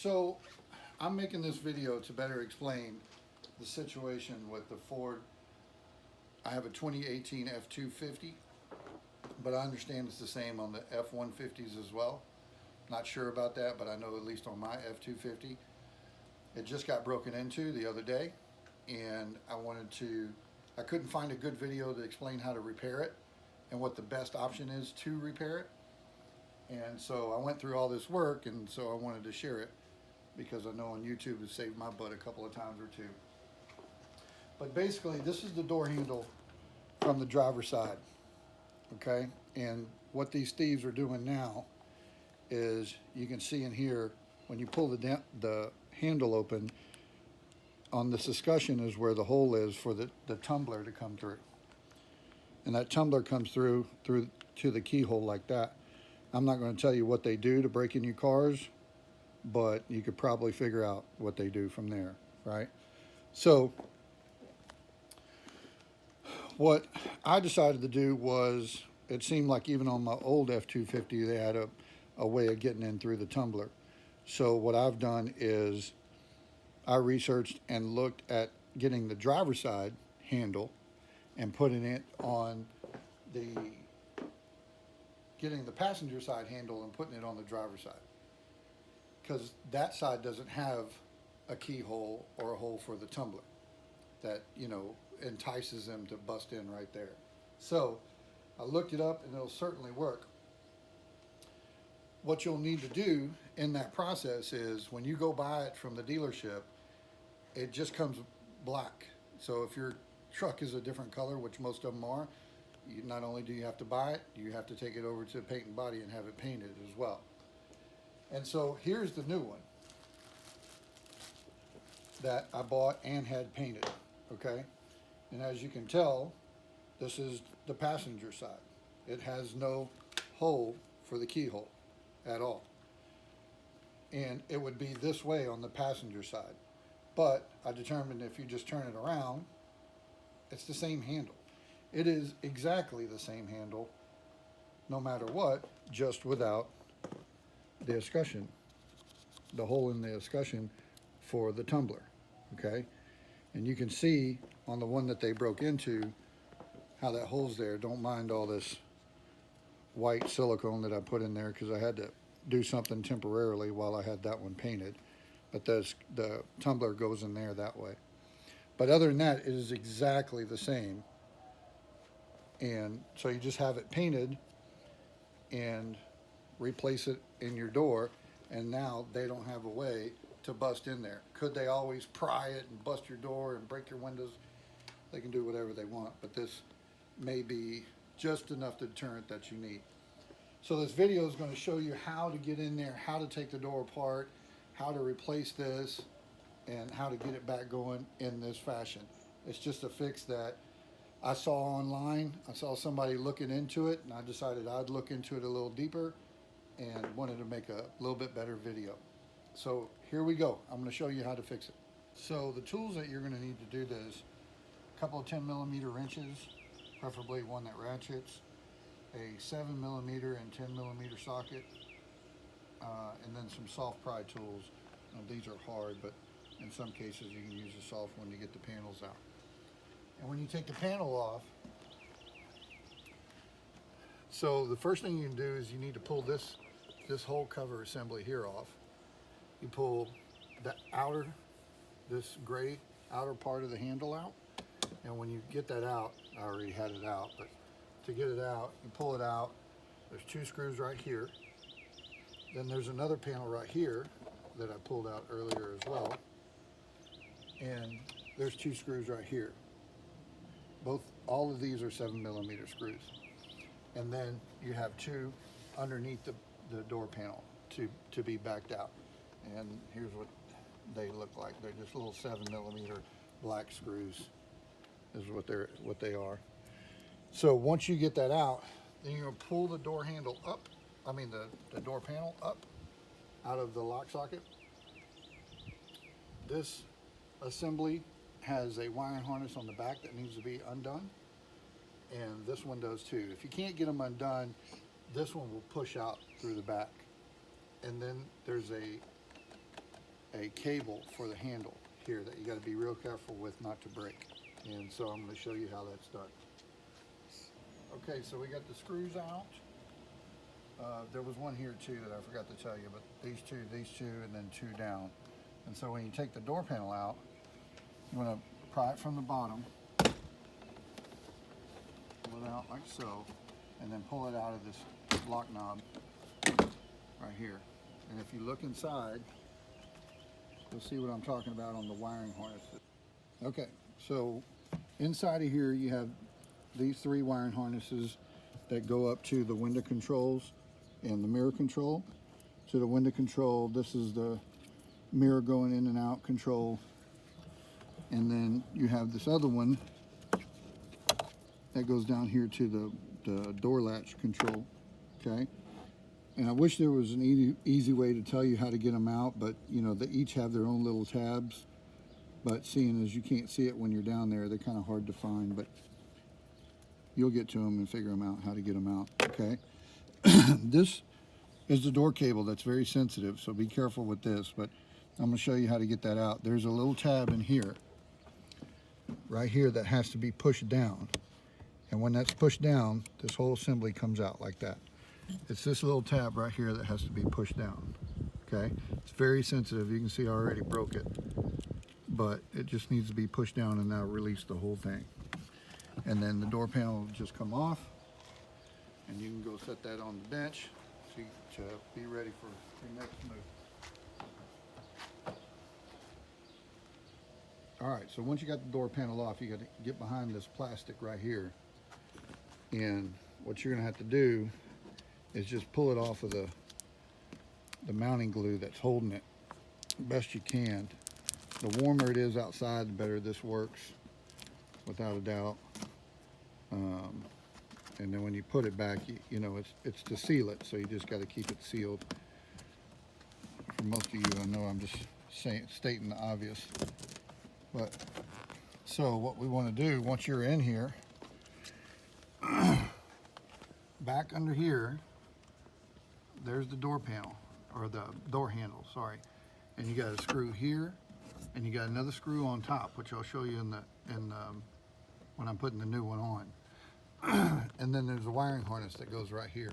So I'm making this video to better explain the situation with the Ford. I have a 2018 F250, but I understand it's the same on the F150s as well. Not sure about that, but I know at least on my F250, it just got broken into the other day, and I couldn't find a good video to explain how to repair it and what the best option is to repair it. And so I went through all this work, and so I wanted to share it because I know on YouTube it saved my butt a couple of times or two. But basically, this is the door handle from the driver's side, okay? And what these thieves are doing now is, you can see in here, when you pull the handle open, on this escutcheon is where the hole is for the tumbler to come through. And that tumbler comes through to the keyhole like that. I'm not going to tell you what they do to break in your cars, but you could probably figure out what they do from there, right? So what I decided to do was, it seemed like even on my old F250 they had a way of getting in through the tumbler. So what I've done is I researched and looked at getting the driver's side handle and putting it on getting the passenger side handle and putting it on the driver's side, because that side doesn't have a keyhole or a hole for the tumbler that, entices them to bust in right there. So I looked it up, and it'll certainly work. What you'll need to do in that process is, when you go buy it from the dealership, it just comes black. So if your truck is a different color, which most of them are, not only do you have to buy it, you have to take it over to Paint and Body and have it painted as well. And so here's the new one that I bought and had painted, okay? And as you can tell, this is the passenger side. It has no hole for the keyhole at all. And it would be this way on the passenger side. But I determined if you just turn it around, it's the same handle. It is exactly the same handle, no matter what, just without the escutcheon, the hole in the escutcheon for the tumbler, okay? And you can see on the one that they broke into how that hole's there. Don't mind all this white silicone that I put in there, because I had to do something temporarily while I had that one painted. But the tumbler goes in there that way. But other than that, it is exactly the same. And so you just have it painted and replace it in your door, and now they don't have a way to bust in there. Could they always pry it and bust your door and break your windows? They can do whatever they want, but this may be just enough deterrent that you need. So this video is going to show you how to get in there, how to take the door apart, how to replace this, and how to get it back going in this fashion. It's just a fix that I saw online. I saw somebody looking into it, and I decided I'd look into it a little deeper and wanted to make a little bit better video. So here we go. I'm going to show you how to fix it. So the tools that you're going to need to do this: a couple of 10mm wrenches, preferably one that ratchets, a 7mm and 10mm socket, and then some soft pry tools. Now, these are hard, but in some cases you can use a soft one to get the panels out. And when you take the panel off, so the first thing you can do is you need to pull this whole cover assembly here off. You pull this gray outer part of the handle out, and when you get that out, I already had it out, but to get it out, you pull it out. There's two screws right here. Then there's another panel right here that I pulled out earlier as well, and there's two screws right here. All of these are 7mm screws. And then you have two underneath the door panel to be backed out. And here's what they look like. They're just little 7mm black screws is what they are. So once you get that out, then you're gonna pull the door handle up, the door panel up out of the lock socket. This assembly has a wiring harness on the back that needs to be undone, and this one does too. If you can't get them undone, this one will push out through the back. And then there's a a cable for the handle here that you got to be real careful with not to break. And so I'm going to show you how that's done. Okay, so we got the screws out. There was one here too that I forgot to tell you, but these two, and then two down. And so when you take the door panel out, you want to pry it from the bottom, pull it out like so, and then pull it out of this lock knob right here. And if you look inside, you'll see what I'm talking about on the wiring harnesses. Okay, so inside of here you have these three wiring harnesses that go up to the window controls and the mirror control. To the window control, this is the mirror going in and out control. And then you have this other one that goes down here to the door latch control, okay? And I wish there was an easy way to tell you how to get them out, but you know, they each have their own little tabs. But seeing as you can't see it when you're down there, they're kind of hard to find, but you'll get to them and figure them out, how to get them out, okay? This is the door cable that's very sensitive, so be careful with this, but I'm gonna show you how to get that out. There's a little tab in here, right here, that has to be pushed down. And when that's pushed down, this whole assembly comes out like that. It's this little tab right here that has to be pushed down, okay? It's very sensitive. You can see I already broke it, but it just needs to be pushed down and now release the whole thing. And then the door panel will just come off, and you can go set that on the bench to be ready for your next move. All right, so once you got the door panel off, you got to get behind this plastic right here. And what you're gonna have to do is just pull it off of the mounting glue that's holding it best you can. The warmer it is outside, the better this works, without a doubt. And then when you put it back, you know, it's to seal it, so you just got to keep it sealed. For most of you, I know I'm just stating the obvious. But so what we want to do, once you're in here, back under here, there's the door panel, or the door handle, sorry. And you got a screw here, and you got another screw on top, which I'll show you when I'm putting the new one on. And then there's a wiring harness that goes right here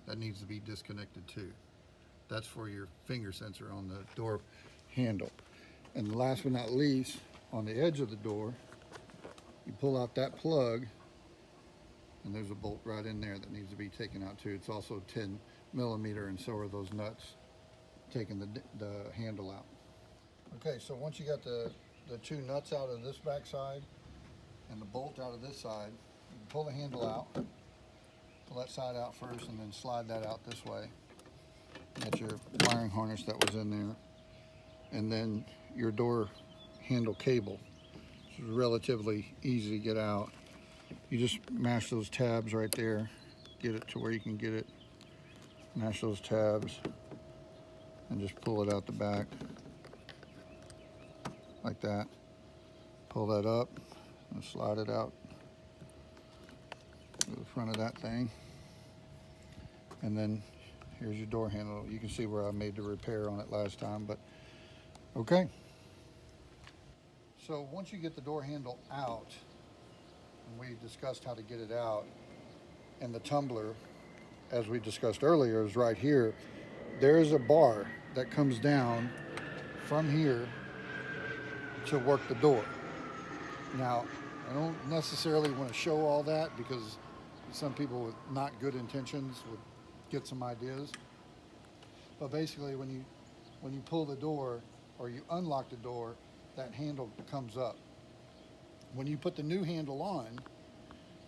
that needs to be disconnected too. That's for your finger sensor on the door handle. And last but not least, on the edge of the door, you pull out that plug, and there's a bolt right in there that needs to be taken out too. It's also 10 millimeter, and so are those nuts taking the handle out. Okay, so once you got the two nuts out of this back side and the bolt out of this side, you can pull the handle out, pull that side out first, and then slide that out this way. That's your wiring harness that was in there. And then your door handle cable, which is relatively easy to get out. You just mash those tabs right there, get it to where you can get it. Mash those tabs and just pull it out the back like that. Pull that up and slide it out to the front of that thing. And then here's your door handle. You can see where I made the repair on it last time, but okay. So once you get the door handle out, and we discussed how to get it out, and the tumbler, as we discussed earlier, is right here. There is a bar that comes down from here to work the door. Now, I don't necessarily want to show all that because some people with not good intentions would get some ideas. But basically, when you pull the door or you unlock the door, that handle comes up. When you put the new handle on,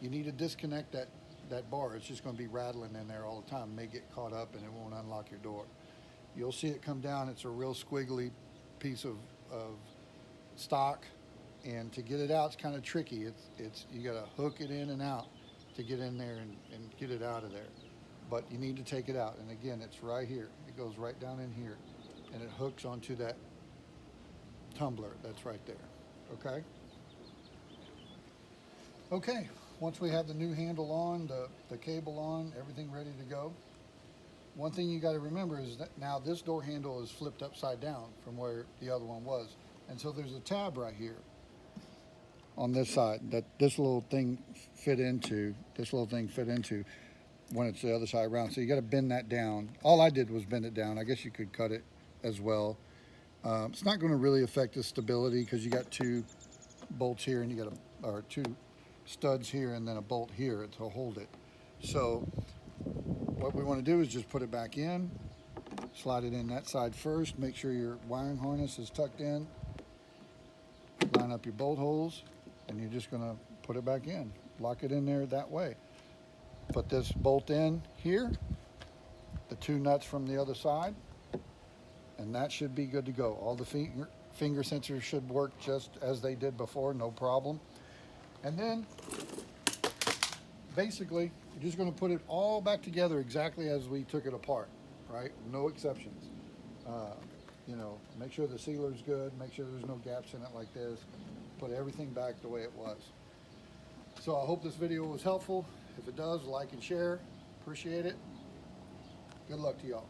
you need to disconnect that bar. It's just going to be rattling in there all the time. It may get caught up and it won't unlock your door. You'll see it come down. It's a real squiggly piece of stock, and to get it out, it's kind of tricky. It's you got to hook it in and out to get in there and get it out of there. But you need to take it out. And again, it's right here. It goes right down in here, and it hooks onto that tumbler that's right there. Okay? Okay, once we have the new handle on, the cable on, everything ready to go, one thing you got to remember is that now this door handle is flipped upside down from where the other one was. And so there's a tab right here on this side that this little thing fit into, when it's the other side around. So you got to bend that down. All I did was bend it down. I guess you could cut it as well. It's not going to really affect the stability because you got two bolts here and you got or two studs here and then a bolt here to hold it. So what we want to do is just put it back in, slide it in that side first, make sure your wiring harness is tucked in, line up your bolt holes, and you're just going to put it back in, lock it in there that way. Put this bolt in here, the two nuts from the other side, and that should be good to go. All the finger sensors should work just as they did before, no problem. And then basically you're just going to put it all back together exactly as we took it apart, right? No exceptions. You know, make sure the sealer's good, make sure there's no gaps in it like this, put everything back the way it was. So I hope this video was helpful. If it does, like and share. Appreciate it. Good luck to y'all.